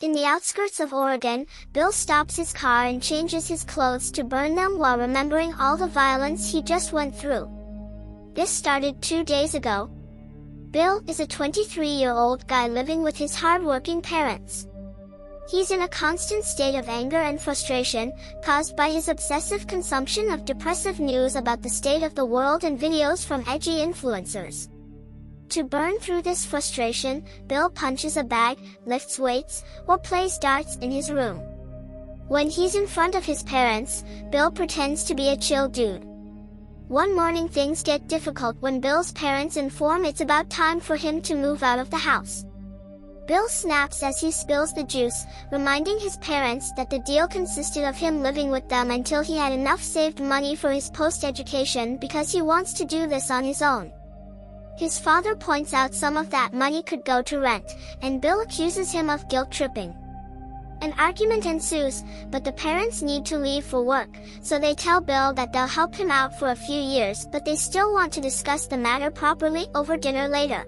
In the outskirts of Oregon, Bill stops his car and changes his clothes to burn them while remembering all the violence he just went through. This started 2 days ago. Bill is a 23-year-old guy living with his hard-working parents. He's in a constant state of anger and frustration, caused by his obsessive consumption of depressive news about the state of the world and videos from edgy influencers. To burn through this frustration, Bill punches a bag, lifts weights, or plays darts in his room. When he's in front of his parents, Bill pretends to be a chill dude. One morning things get difficult when Bill's parents inform it's about time for him to move out of the house. Bill snaps as he spills the juice, reminding his parents that the deal consisted of him living with them until he had enough saved money for his post-education because he wants to do this on his own. His father points out some of that money could go to rent, and Bill accuses him of guilt-tripping. An argument ensues, but the parents need to leave for work, so they tell Bill that they'll help him out for a few years, but they still want to discuss the matter properly over dinner later.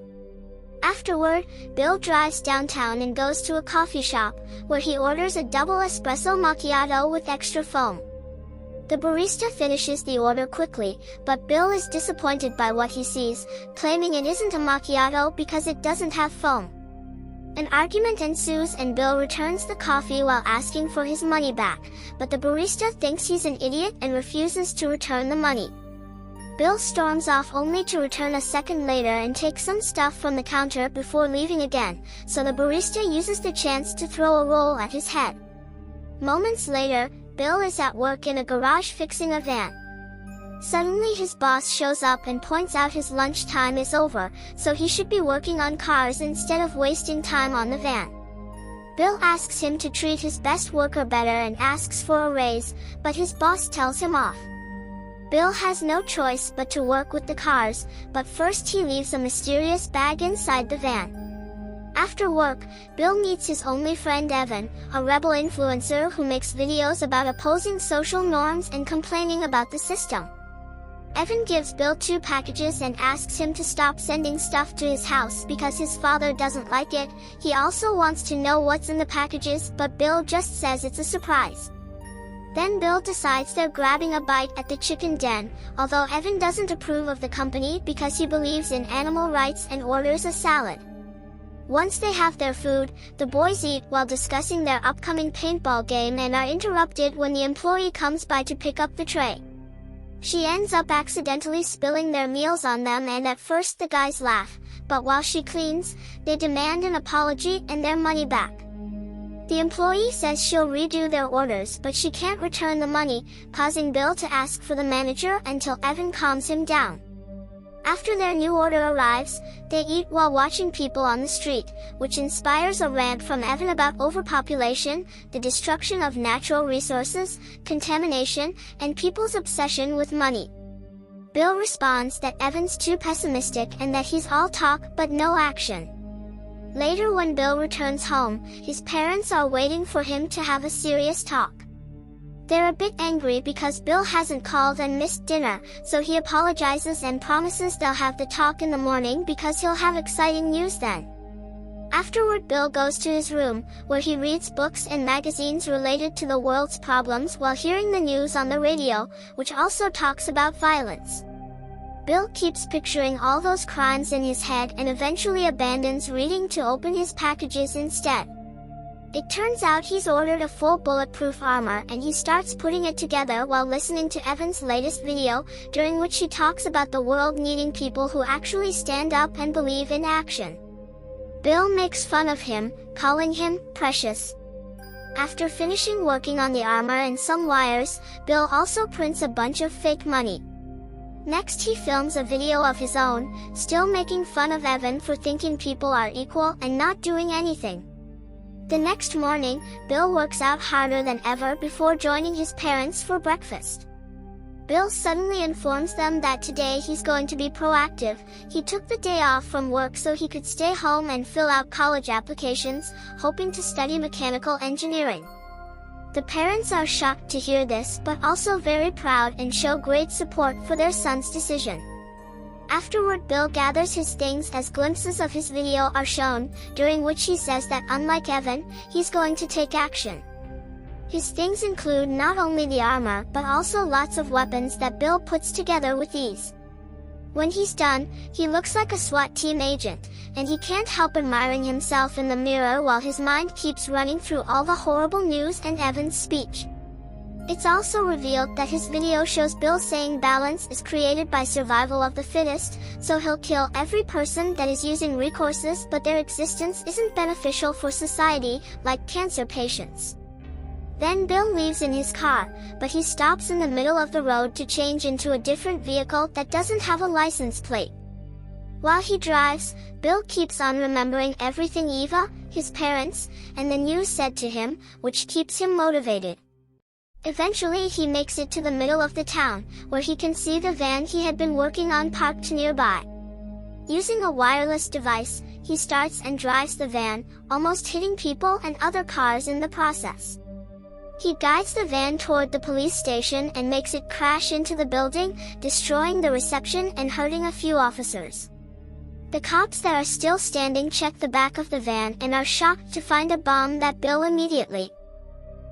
Afterward, Bill drives downtown and goes to a coffee shop, where he orders a double espresso macchiato with extra foam. The barista finishes the order quickly, but Bill is disappointed by what he sees, claiming it isn't a macchiato because it doesn't have foam. An argument ensues and Bill returns the coffee while asking for his money back, but the barista thinks he's an idiot and refuses to return the money. Bill storms off only to return a second later and take some stuff from the counter before leaving again, so the barista uses the chance to throw a roll at his head. Moments later, Bill is at work in a garage fixing a van. Suddenly his boss shows up and points out his lunch time is over, so he should be working on cars instead of wasting time on the van. Bill asks him to treat his best worker better and asks for a raise, but his boss tells him off. Bill has no choice but to work with the cars, but first he leaves a mysterious bag inside the van. After work, Bill meets his only friend Evan, a rebel influencer who makes videos about opposing social norms and complaining about the system. Evan gives Bill 2 packages and asks him to stop sending stuff to his house because his father doesn't like it. He also wants to know what's in the packages, but Bill just says it's a surprise. Then Bill decides they're grabbing a bite at the chicken den, although Evan doesn't approve of the company because he believes in animal rights and orders a salad. Once they have their food, the boys eat while discussing their upcoming paintball game and are interrupted when the employee comes by to pick up the tray. She ends up accidentally spilling their meals on them, and at first the guys laugh, but while she cleans, they demand an apology and their money back. The employee says she'll redo their orders, but she can't return the money, causing Bill to ask for the manager until Evan calms him down. After their new order arrives, they eat while watching people on the street, which inspires a rant from Evan about overpopulation, the destruction of natural resources, contamination, and people's obsession with money. Bill responds that Evan's too pessimistic and that he's all talk but no action. Later, when Bill returns home, his parents are waiting for him to have a serious talk. They're a bit angry because Bill hasn't called and missed dinner, so he apologizes and promises they'll have the talk in the morning because he'll have exciting news then. Afterward, Bill goes to his room, where he reads books and magazines related to the world's problems while hearing the news on the radio, which also talks about violence. Bill keeps picturing all those crimes in his head and eventually abandons reading to open his packages instead. It turns out he's ordered a full bulletproof armor, and he starts putting it together while listening to Evan's latest video, during which he talks about the world needing people who actually stand up and believe in action. Bill makes fun of him, calling him precious. After finishing working on the armor and some wires, Bill also prints a bunch of fake money. Next, he films a video of his own, still making fun of Evan for thinking people are equal and not doing anything. The next morning, Bill works out harder than ever before joining his parents for breakfast. Bill suddenly informs them that today he's going to be proactive. He took the day off from work so he could stay home and fill out college applications, hoping to study mechanical engineering. The parents are shocked to hear this, but also very proud and show great support for their son's decision. Afterward, Bill gathers his things as glimpses of his video are shown, during which he says that unlike Evan, he's going to take action. His things include not only the armor but also lots of weapons that Bill puts together with ease. When he's done, he looks like a SWAT team agent, and he can't help admiring himself in the mirror while his mind keeps running through all the horrible news and Evan's speech. It's also revealed that his video shows Bill saying balance is created by survival of the fittest, so he'll kill every person that is using recourses but their existence isn't beneficial for society, like cancer patients. Then Bill leaves in his car, but he stops in the middle of the road to change into a different vehicle that doesn't have a license plate. While he drives, Bill keeps on remembering everything Eva, his parents, and the news said to him, which keeps him motivated. Eventually he makes it to the middle of the town, where he can see the van he had been working on parked nearby. Using a wireless device, he starts and drives the van, almost hitting people and other cars in the process. He guides the van toward the police station and makes it crash into the building, destroying the reception and hurting a few officers. The cops that are still standing check the back of the van and are shocked to find a bomb that Bill immediately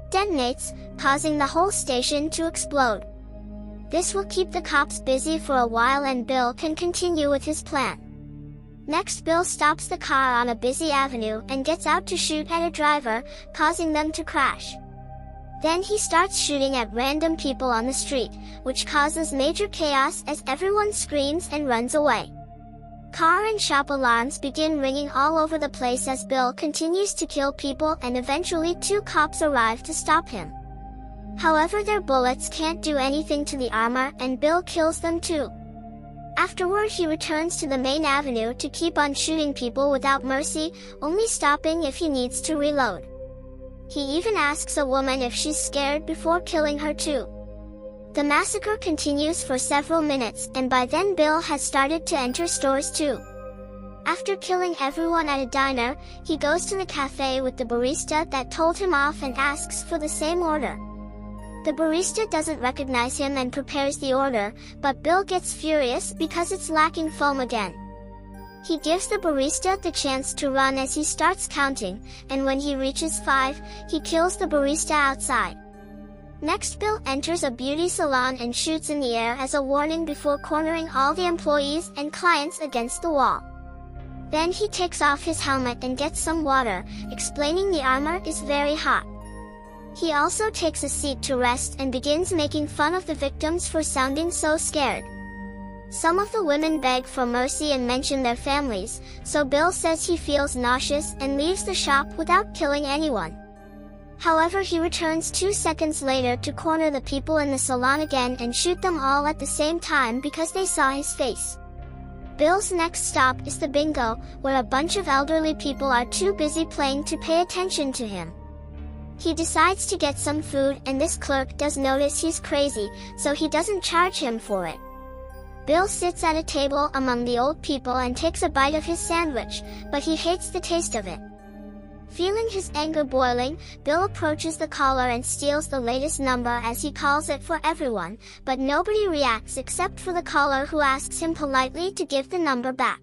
detonates, causing the whole station to explode. This will keep the cops busy for a while and Bill can continue with his plan. Next, Bill stops the car on a busy avenue and gets out to shoot at a driver, causing them to crash. Then he starts shooting at random people on the street, which causes major chaos as everyone screams and runs away. Car and shop alarms begin ringing all over the place as Bill continues to kill people, and eventually 2 cops arrive to stop him. However, their bullets can't do anything to the armor and Bill kills them too. Afterward, he returns to the main avenue to keep on shooting people without mercy, only stopping if he needs to reload. He even asks a woman if she's scared before killing her too. The massacre continues for several minutes, and by then Bill has started to enter stores too. After killing everyone at a diner, he goes to the cafe with the barista that told him off and asks for the same order. The barista doesn't recognize him and prepares the order, but Bill gets furious because it's lacking foam again. He gives the barista the chance to run as he starts counting, and when he reaches 5, he kills the barista outside. Next, Bill enters a beauty salon and shoots in the air as a warning before cornering all the employees and clients against the wall. Then he takes off his helmet and gets some water, explaining the armor is very hot. He also takes a seat to rest and begins making fun of the victims for sounding so scared. Some of the women beg for mercy and mention their families, so Bill says he feels nauseous and leaves the shop without killing anyone. However, he returns 2 seconds later to corner the people in the salon again and shoot them all at the same time because they saw his face. Bill's next stop is the bingo, where a bunch of elderly people are too busy playing to pay attention to him. He decides to get some food, and this clerk does notice he's crazy, so he doesn't charge him for it. Bill sits at a table among the old people and takes a bite of his sandwich, but he hates the taste of it. Feeling his anger boiling, Bill approaches the caller and steals the latest number as he calls it for everyone, but nobody reacts except for the caller, who asks him politely to give the number back.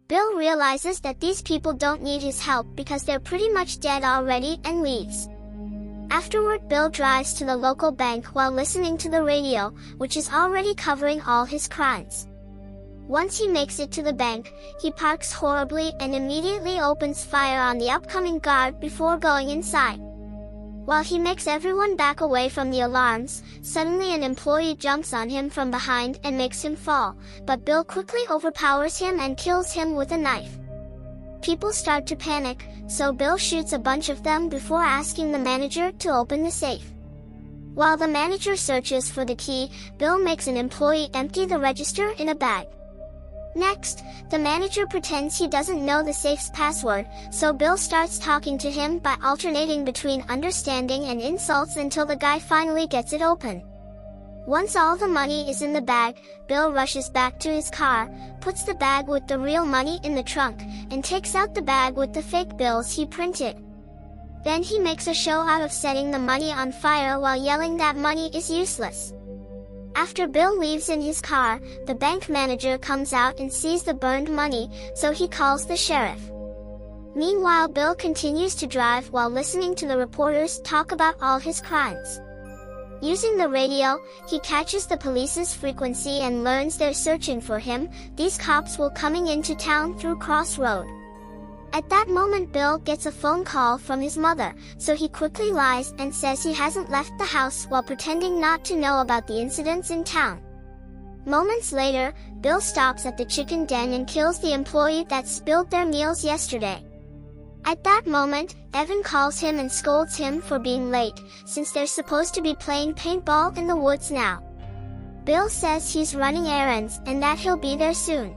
Bill realizes that these people don't need his help because they're pretty much dead already and leaves. Afterward, Bill drives to the local bank while listening to the radio, which is already covering all his crimes. Once he makes it to the bank, he parks horribly and immediately opens fire on the upcoming guard before going inside. While he makes everyone back away from the alarms, suddenly an employee jumps on him from behind and makes him fall, but Bill quickly overpowers him and kills him with a knife. People start to panic, so Bill shoots a bunch of them before asking the manager to open the safe. While the manager searches for the key, Bill makes an employee empty the register in a bag. Next, the manager pretends he doesn't know the safe's password, so Bill starts talking to him by alternating between understanding and insults until the guy finally gets it open. Once all the money is in the bag, Bill rushes back to his car, puts the bag with the real money in the trunk, and takes out the bag with the fake bills he printed. Then he makes a show out of setting the money on fire while yelling that money is useless. After Bill leaves in his car, the bank manager comes out and sees the burned money, so he calls the sheriff. Meanwhile, Bill continues to drive while listening to the reporters talk about all his crimes. Using the radio, he catches the police's frequency and learns they're searching for him. These cops were coming into town through Cross Road. At that moment, Bill gets a phone call from his mother, so he quickly lies and says he hasn't left the house while pretending not to know about the incidents in town. Moments later, Bill stops at the chicken den and kills the employee that spilled their meals yesterday. At that moment, Evan calls him and scolds him for being late, since they're supposed to be playing paintball in the woods now. Bill says he's running errands and that he'll be there soon.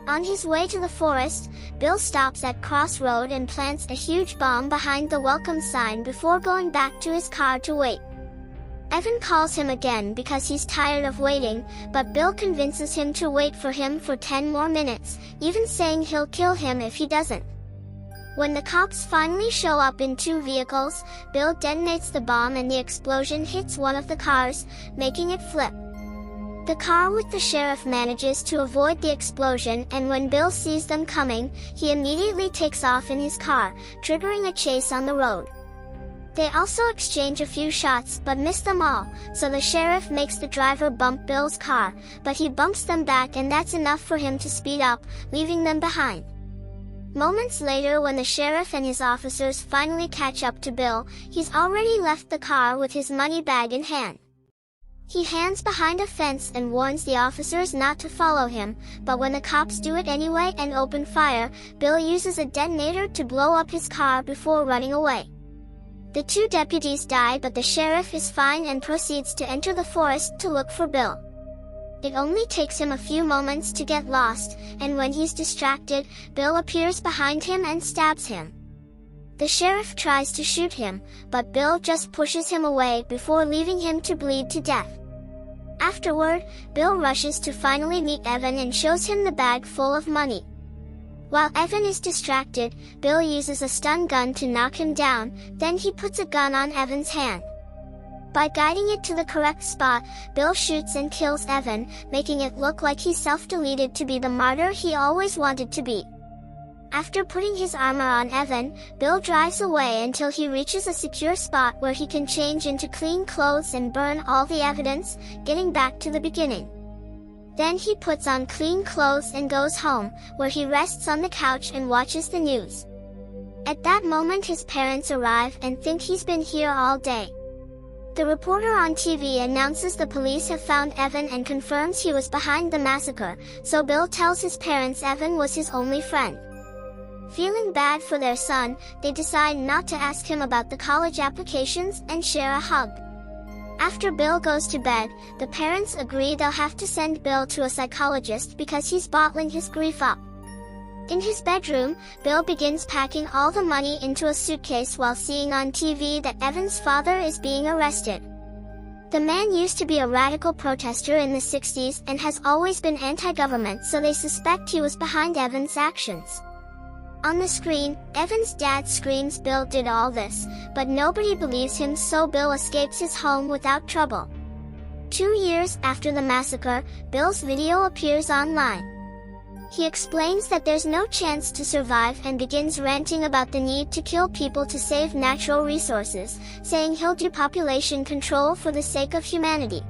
On his way to the forest, Bill stops at Cross Road and plants a huge bomb behind the welcome sign before going back to his car to wait. Evan calls him again because he's tired of waiting, but Bill convinces him to wait for him for 10 more minutes, even saying he'll kill him if he doesn't. When the cops finally show up in 2 vehicles, Bill detonates the bomb and the explosion hits one of the cars, making it flip. The car with the sheriff manages to avoid the explosion, and when Bill sees them coming, he immediately takes off in his car, triggering a chase on the road. They also exchange a few shots but miss them all, so the sheriff makes the driver bump Bill's car, but he bumps them back and that's enough for him to speed up, leaving them behind. Moments later, when the sheriff and his officers finally catch up to Bill, he's already left the car with his money bag in hand. He hands behind a fence and warns the officers not to follow him, but when the cops do it anyway and open fire, Bill uses a detonator to blow up his car before running away. The 2 deputies die, but the sheriff is fine and proceeds to enter the forest to look for Bill. It only takes him a few moments to get lost, and when he's distracted, Bill appears behind him and stabs him. The sheriff tries to shoot him, but Bill just pushes him away before leaving him to bleed to death. Afterward, Bill rushes to finally meet Evan and shows him the bag full of money. While Evan is distracted, Bill uses a stun gun to knock him down, then he puts a gun on Evan's hand. By guiding it to the correct spot, Bill shoots and kills Evan, making it look like he self-deleted to be the martyr he always wanted to be. After putting his armor on Evan, Bill drives away until he reaches a secure spot where he can change into clean clothes and burn all the evidence, getting back to the beginning. Then he puts on clean clothes and goes home, where he rests on the couch and watches the news. At that moment, his parents arrive and think he's been here all day. The reporter on TV announces the police have found Evan and confirms he was behind the massacre, so Bill tells his parents Evan was his only friend. Feeling bad for their son, they decide not to ask him about the college applications and share a hug. After Bill goes to bed, the parents agree they'll have to send Bill to a psychologist because he's bottling his grief up. In his bedroom, Bill begins packing all the money into a suitcase while seeing on TV that Evan's father is being arrested. The man used to be a radical protester in the 60s and has always been anti-government, so they suspect he was behind Evan's actions. On the screen, Evan's dad screams Bill did all this, but nobody believes him, so Bill escapes his home without trouble. 2 years after the massacre, Bill's video appears online. He explains that there's no chance to survive and begins ranting about the need to kill people to save natural resources, saying he'll do population control for the sake of humanity.